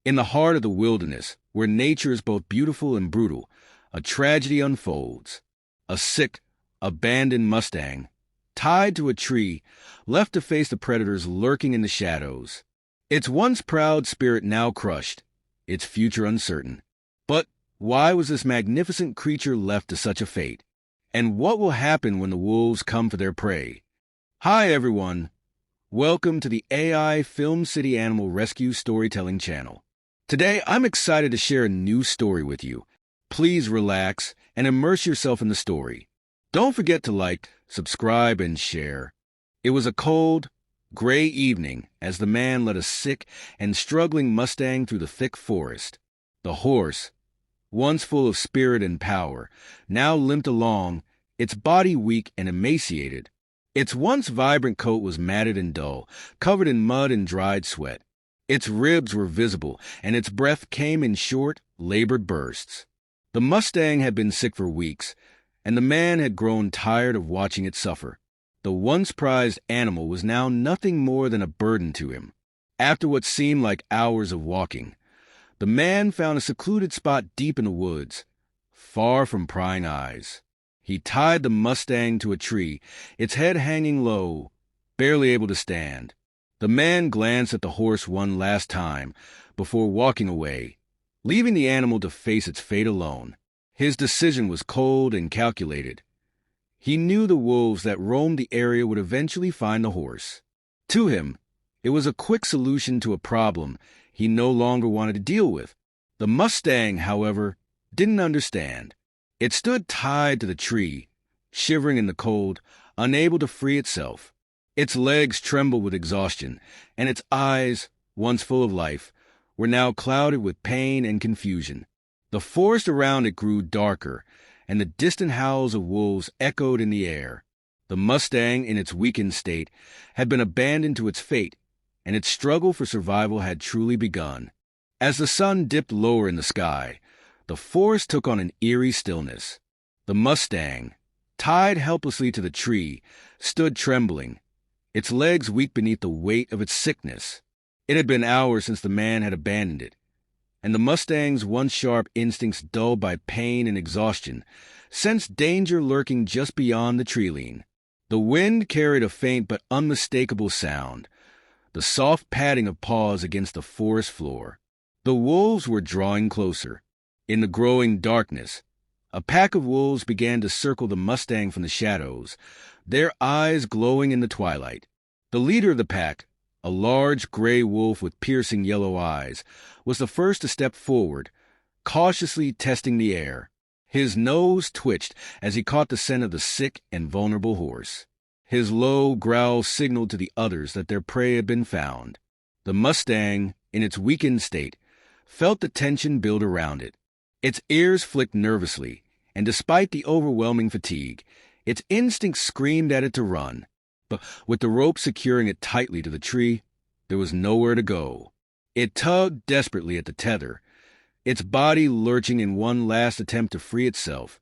In the heart of the wilderness, where nature is both beautiful and brutal, a tragedy unfolds. A sick, abandoned Mustang, tied to a tree, left to face the predators lurking in the shadows. Its once proud spirit now crushed, its future uncertain. But why was this magnificent creature left to such a fate? And what will happen when the wolves come for their prey? Hi, everyone. Welcome to the AI Film City Animal Rescue Storytelling Channel. Today, I'm excited to share a new story with you. Please relax and immerse yourself in the story. Don't forget to like, subscribe, and share. It was a cold, gray evening as the man led a sick and struggling Mustang through the thick forest. The horse, once full of spirit and power, now limped along, its body weak and emaciated. Its once vibrant coat was matted and dull, covered in mud and dried sweat. Its ribs were visible, and its breath came in short, labored bursts. The Mustang had been sick for weeks, and the man had grown tired of watching it suffer. The once prized animal was now nothing more than a burden to him. After what seemed like hours of walking, the man found a secluded spot deep in the woods, far from prying eyes. He tied the Mustang to a tree, its head hanging low, barely able to stand. The man glanced at the horse one last time before walking away, leaving the animal to face its fate alone. His decision was cold and calculated. He knew the wolves that roamed the area would eventually find the horse. To him, it was a quick solution to a problem he no longer wanted to deal with. The Mustang, however, didn't understand. It stood tied to the tree, shivering in the cold, unable to free itself. Its legs trembled with exhaustion, and its eyes, once full of life, were now clouded with pain and confusion. The forest around it grew darker, and the distant howls of wolves echoed in the air. The Mustang, in its weakened state, had been abandoned to its fate, and its struggle for survival had truly begun. As the sun dipped lower in the sky, the forest took on an eerie stillness. The Mustang, tied helplessly to the tree, stood trembling, its legs weak beneath the weight of its sickness. It had been hours since the man had abandoned it, and the Mustang's once sharp instincts, dulled by pain and exhaustion, sensed danger lurking just beyond the tree-line. The wind carried a faint but unmistakable sound, the soft padding of paws against the forest floor. The wolves were drawing closer. In the growing darkness, a pack of wolves began to circle the Mustang from the shadows, their eyes glowing in the twilight. The leader of the pack, a large gray wolf with piercing yellow eyes, was the first to step forward, cautiously testing the air. His nose twitched as he caught the scent of the sick and vulnerable horse. His low growl signaled to the others that their prey had been found. The Mustang, in its weakened state, felt the tension build around it. Its ears flicked nervously, and despite the overwhelming fatigue, its instincts screamed at it to run. But with the rope securing it tightly to the tree, there was nowhere to go. It tugged desperately at the tether, its body lurching in one last attempt to free itself.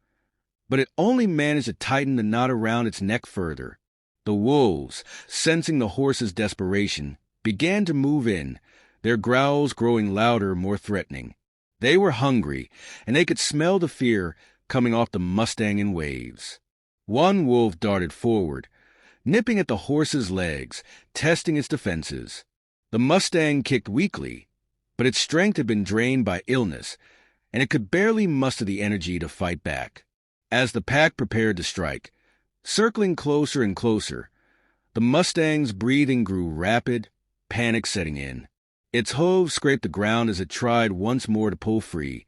But it only managed to tighten the knot around its neck further. The wolves, sensing the horse's desperation, began to move in, their growls growing louder, more threatening. They were hungry, and they could smell the fear coming off the Mustang in waves. One wolf darted forward, nipping at the horse's legs, testing its defenses. The Mustang kicked weakly, but its strength had been drained by illness, and it could barely muster the energy to fight back. As the pack prepared to strike, circling closer and closer, the Mustang's breathing grew rapid, panic setting in. Its hooves scraped the ground as it tried once more to pull free,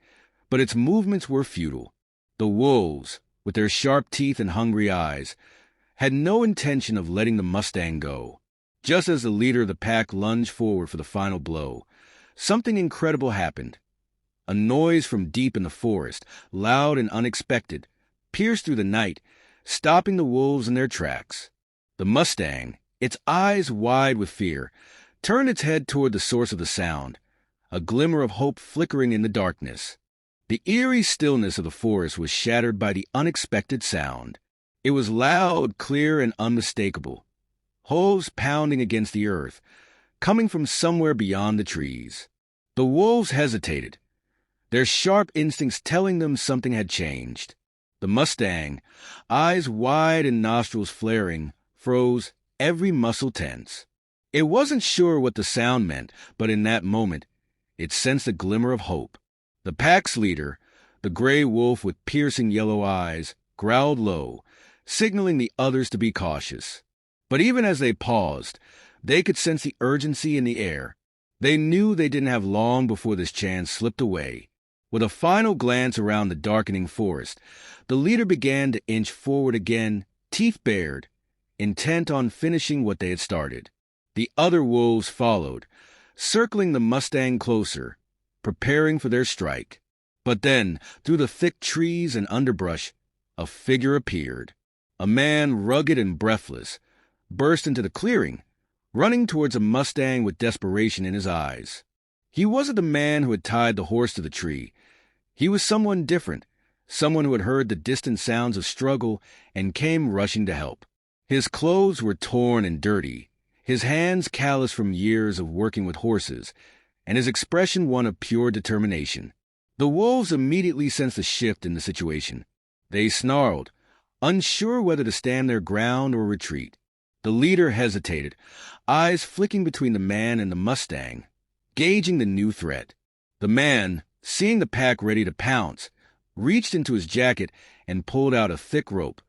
but its movements were futile. The wolves, with their sharp teeth and hungry eyes, had no intention of letting the Mustang go. Just as the leader of the pack lunged forward for the final blow, something incredible happened. A noise from deep in the forest, loud and unexpected, pierced through the night, stopping the wolves in their tracks. The Mustang, its eyes wide with fear, turned its head toward the source of the sound, a glimmer of hope flickering in the darkness. The eerie stillness of the forest was shattered by the unexpected sound. It was loud, clear, and unmistakable, hooves pounding against the earth, coming from somewhere beyond the trees. The wolves hesitated, their sharp instincts telling them something had changed. The Mustang, eyes wide and nostrils flaring, froze, every muscle tense. It wasn't sure what the sound meant, but in that moment, it sensed a glimmer of hope. The pack's leader, the gray wolf with piercing yellow eyes, growled low, signaling the others to be cautious. But even as they paused, they could sense the urgency in the air. They knew they didn't have long before this chance slipped away. With a final glance around the darkening forest, the leader began to inch forward again, teeth bared, intent on finishing what they had started. The other wolves followed, circling the Mustang closer, preparing for their strike. But then, through the thick trees and underbrush, a figure appeared. A man, rugged and breathless, burst into the clearing, running towards a Mustang with desperation in his eyes. He wasn't the man who had tied the horse to the tree. He was someone different, someone who had heard the distant sounds of struggle and came rushing to help. His clothes were torn and dirty, his hands calloused from years of working with horses, and his expression one of pure determination. The wolves immediately sensed a shift in the situation. They snarled, unsure whether to stand their ground or retreat. The leader hesitated, eyes flicking between the man and the Mustang, gauging the new threat. The man, seeing the pack ready to pounce, reached into his jacket and pulled out a thick rope,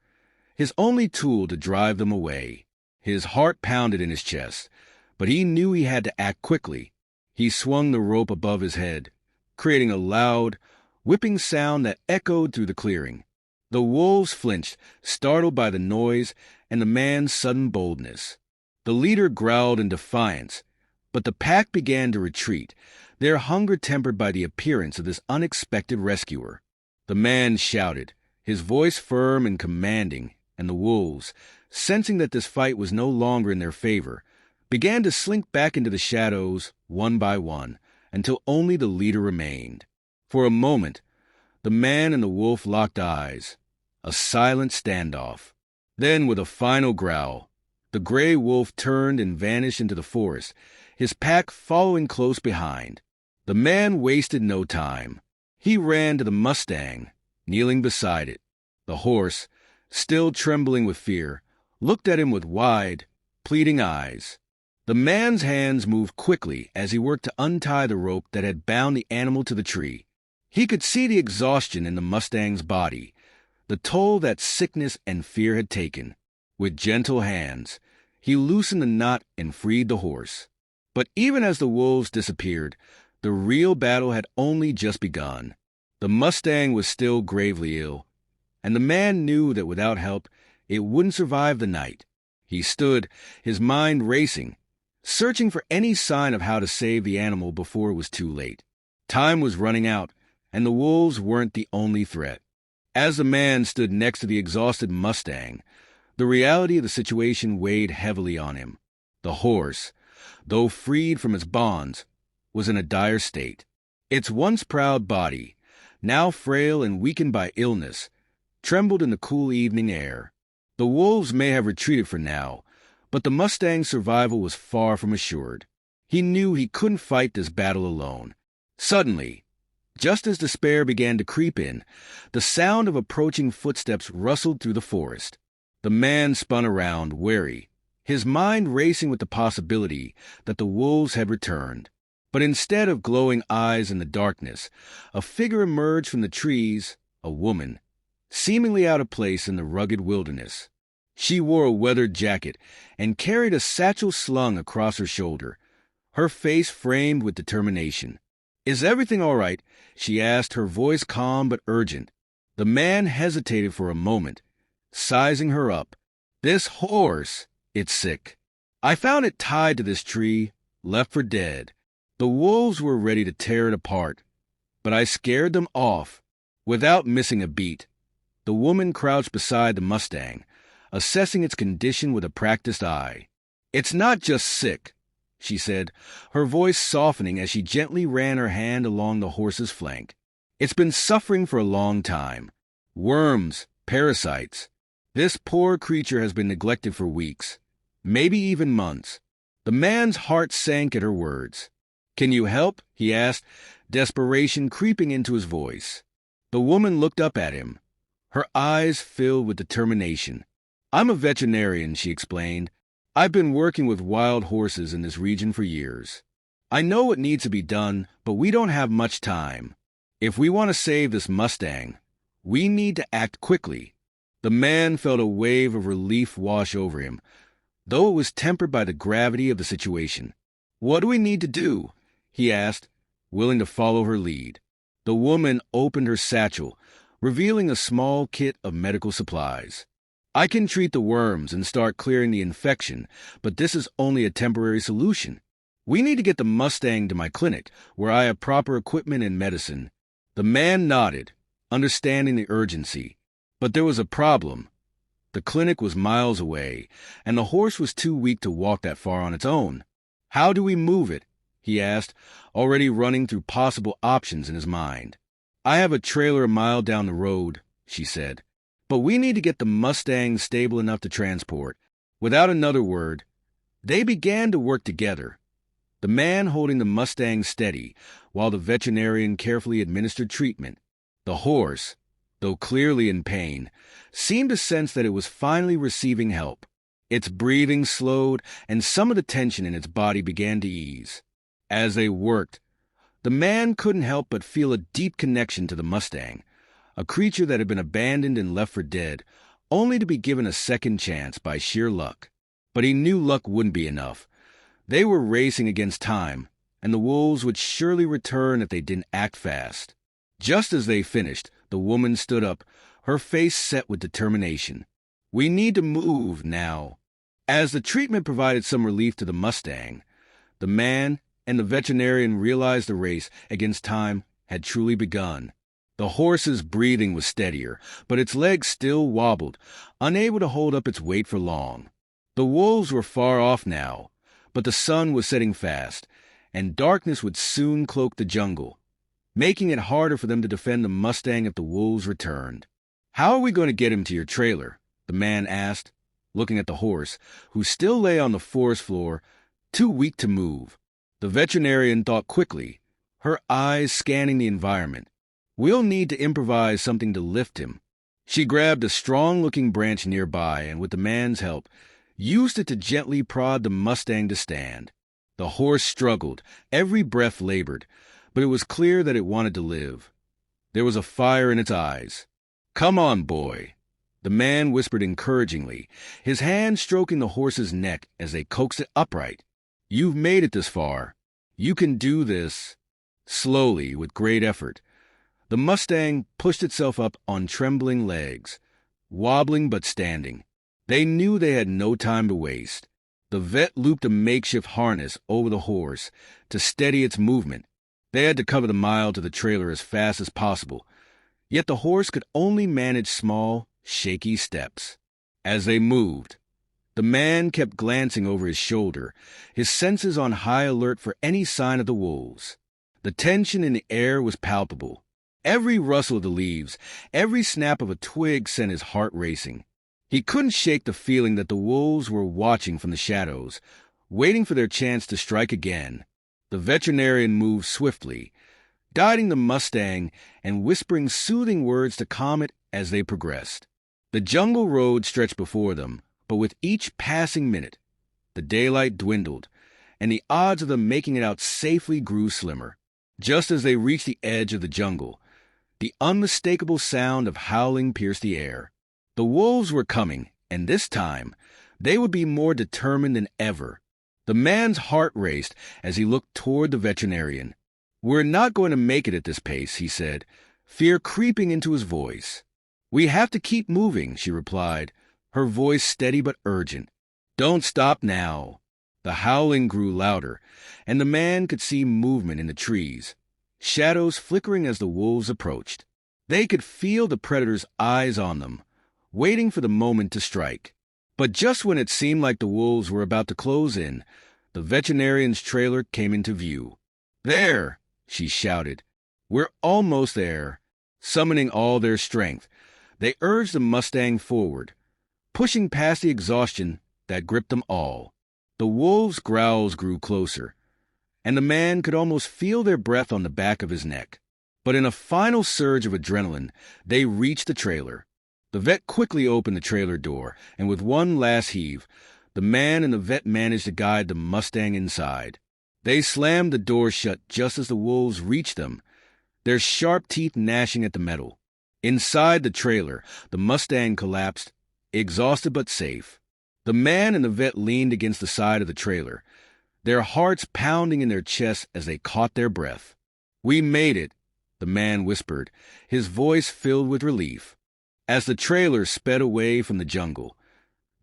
his only tool to drive them away. His heart pounded in his chest, but he knew he had to act quickly. He swung the rope above his head, creating a loud, whipping sound that echoed through the clearing. The wolves flinched, startled by the noise and the man's sudden boldness. The leader growled in defiance, but the pack began to retreat, their hunger tempered by the appearance of this unexpected rescuer. The man shouted, his voice firm and commanding, and the wolves, sensing that this fight was no longer in their favor, began to slink back into the shadows, one by one, until only the leader remained. For a moment, the man and the wolf locked eyes, a silent standoff. Then, with a final growl, the gray wolf turned and vanished into the forest, his pack following close behind. The man wasted no time. He ran to the Mustang, kneeling beside it. The horse, still trembling with fear, looked at him with wide, pleading eyes. The man's hands moved quickly as he worked to untie the rope that had bound the animal to the tree. He could see the exhaustion in the Mustang's body, the toll that sickness and fear had taken. With gentle hands, he loosened the knot and freed the horse. But even as the wolves disappeared, the real battle had only just begun. The Mustang was still gravely ill, and the man knew that without help, it wouldn't survive the night. He stood, his mind racing, searching for any sign of how to save the animal before it was too late. Time was running out, and the wolves weren't the only threat. As the man stood next to the exhausted Mustang, the reality of the situation weighed heavily on him. The horse, though freed from its bonds, was in a dire state. Its once proud body, now frail and weakened by illness, trembled in the cool evening air. The wolves may have retreated for now, but the Mustang's survival was far from assured. He knew he couldn't fight this battle alone. Suddenly, just as despair began to creep in, the sound of approaching footsteps rustled through the forest. The man spun around, wary, his mind racing with the possibility that the wolves had returned. But instead of glowing eyes in the darkness, a figure emerged from the trees, a woman, seemingly out of place in the rugged wilderness. She wore a weathered jacket and carried a satchel slung across her shoulder, her face framed with determination. "Is everything all right?" she asked, her voice calm but urgent. The man hesitated for a moment, sizing her up. "This horse, it's sick. I found it tied to this tree, left for dead. The wolves were ready to tear it apart, but I scared them off." Without missing a beat, the woman crouched beside the Mustang, assessing its condition with a practiced eye. "It's not just sick," she said, her voice softening as she gently ran her hand along the horse's flank. "It's been suffering for a long time. Worms, parasites. This poor creature has been neglected for weeks, maybe even months." The man's heart sank at her words. "Can you help?" he asked, desperation creeping into his voice. The woman looked up at him, her eyes filled with determination. "I'm a veterinarian," she explained. "I've been working with wild horses in this region for years. I know what needs to be done, but we don't have much time. If we want to save this Mustang, we need to act quickly." The man felt a wave of relief wash over him, though it was tempered by the gravity of the situation. "What do we need to do?" he asked, willing to follow her lead. The woman opened her satchel, revealing a small kit of medical supplies. "I can treat the worms and start clearing the infection, but this is only a temporary solution. We need to get the Mustang to my clinic, where I have proper equipment and medicine." The man nodded, understanding the urgency. But there was a problem. The clinic was miles away, and the horse was too weak to walk that far on its own. "How do we move it?" he asked, already running through possible options in his mind. "I have a trailer a mile down the road," she said. "But we need to get the Mustang stable enough to transport." Without another word, they began to work together, the man holding the Mustang steady while the veterinarian carefully administered treatment. The horse, though clearly in pain, seemed to sense that it was finally receiving help. Its breathing slowed, and some of the tension in its body began to ease. As they worked, the man couldn't help but feel a deep connection to the Mustang, a creature that had been abandoned and left for dead, only to be given a second chance by sheer luck. But he knew luck wouldn't be enough. They were racing against time, and the wolves would surely return if they didn't act fast. Just as they finished, the woman stood up, her face set with determination. "We need to move now." As the treatment provided some relief to the Mustang, the man and the veterinarian realized the race against time had truly begun. The horse's breathing was steadier, but its legs still wobbled, unable to hold up its weight for long. The wolves were far off now, but the sun was setting fast, and darkness would soon cloak the jungle, making it harder for them to defend the Mustang if the wolves returned. "How are we going to get him to your trailer?" the man asked, looking at the horse, who still lay on the forest floor, too weak to move. The veterinarian thought quickly, her eyes scanning the environment. "We'll need to improvise something to lift him." She grabbed a strong-looking branch nearby and, with the man's help, used it to gently prod the Mustang to stand. The horse struggled, every breath labored, but it was clear that it wanted to live. There was a fire in its eyes. "Come on, boy," the man whispered encouragingly, his hand stroking the horse's neck as they coaxed it upright. "You've made it this far. You can do this." Slowly, with great effort, the Mustang pushed itself up on trembling legs, wobbling but standing. They knew they had no time to waste. The vet looped a makeshift harness over the horse to steady its movement. They had to cover the mile to the trailer as fast as possible, yet the horse could only manage small, shaky steps. As they moved, the man kept glancing over his shoulder, his senses on high alert for any sign of the wolves. The tension in the air was palpable. Every rustle of the leaves, every snap of a twig sent his heart racing. He couldn't shake the feeling that the wolves were watching from the shadows, waiting for their chance to strike again. The veterinarian moved swiftly, guiding the Mustang and whispering soothing words to calm it as they progressed. The jungle road stretched before them, but with each passing minute, the daylight dwindled, and the odds of them making it out safely grew slimmer. Just as they reached the edge of the jungle, the unmistakable sound of howling pierced the air. The wolves were coming, and this time, they would be more determined than ever. The man's heart raced as he looked toward the veterinarian. "We're not going to make it at this pace," he said, fear creeping into his voice. "We have to keep moving," she replied, her voice steady but urgent. "Don't stop now." The howling grew louder, and the man could see movement in the trees, shadows flickering as the wolves approached. They could feel the predator's eyes on them, waiting for the moment to strike. But just when it seemed like the wolves were about to close in, the veterinarian's trailer came into view. "There!" she shouted. "We're almost there." Summoning all their strength, they urged the Mustang forward, pushing past the exhaustion that gripped them all. The wolves' growls grew closer, and the man could almost feel their breath on the back of his neck. But in a final surge of adrenaline, they reached the trailer. The vet quickly opened the trailer door, and with one last heave, the man and the vet managed to guide the Mustang inside. They slammed the door shut just as the wolves reached them, their sharp teeth gnashing at the metal. Inside the trailer, the Mustang collapsed, exhausted but safe. The man and the vet leaned against the side of the trailer, their hearts pounding in their chests as they caught their breath. "We made it," the man whispered, his voice filled with relief. As the trailer sped away from the jungle,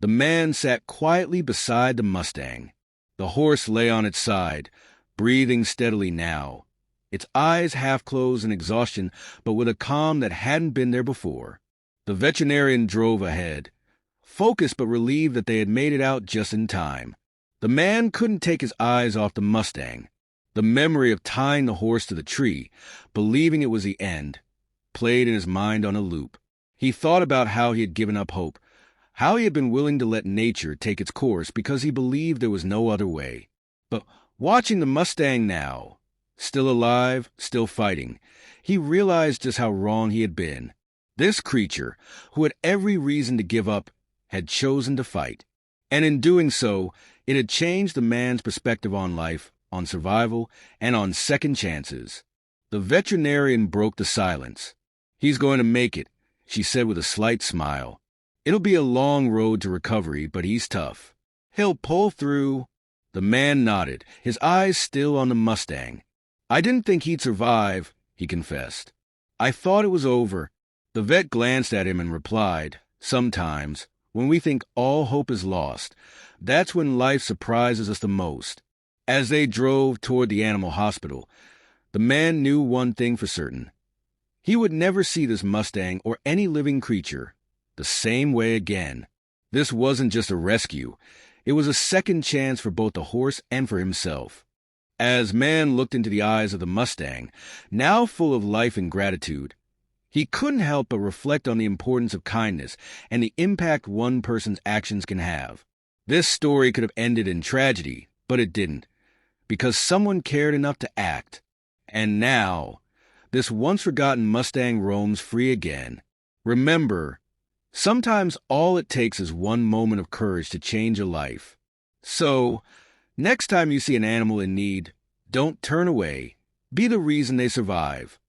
the man sat quietly beside the Mustang. The horse lay on its side, breathing steadily now, its eyes half closed in exhaustion, but with a calm that hadn't been there before. The veterinarian drove ahead, focused but relieved that they had made it out just in time. The man couldn't take his eyes off the Mustang. The memory of tying the horse to the tree, believing it was the end, played in his mind on a loop. He thought about how he had given up hope, how he had been willing to let nature take its course because he believed there was no other way. But watching the Mustang now, still alive, still fighting, he realized just how wrong he had been. This creature, who had every reason to give up, had chosen to fight. And in doing so, it had changed the man's perspective on life, on survival, and on second chances. The veterinarian broke the silence. "He's going to make it," she said with a slight smile. "It'll be a long road to recovery, but he's tough. He'll pull through." The man nodded, his eyes still on the Mustang. "I didn't think he'd survive," he confessed. "I thought it was over." The vet glanced at him and replied, "Sometimes, when we think all hope is lost, that's when life surprises us the most." As they drove toward the animal hospital, the man knew one thing for certain. He would never see this Mustang or any living creature the same way again. This wasn't just a rescue. It was a second chance for both the horse and for himself. As man looked into the eyes of the Mustang, now full of life and gratitude, he couldn't help but reflect on the importance of kindness and the impact one person's actions can have. This story could have ended in tragedy, but it didn't, because someone cared enough to act. And now, this once-forgotten Mustang roams free again. Remember, sometimes all it takes is one moment of courage to change a life. So, next time you see an animal in need, don't turn away. Be the reason they survive.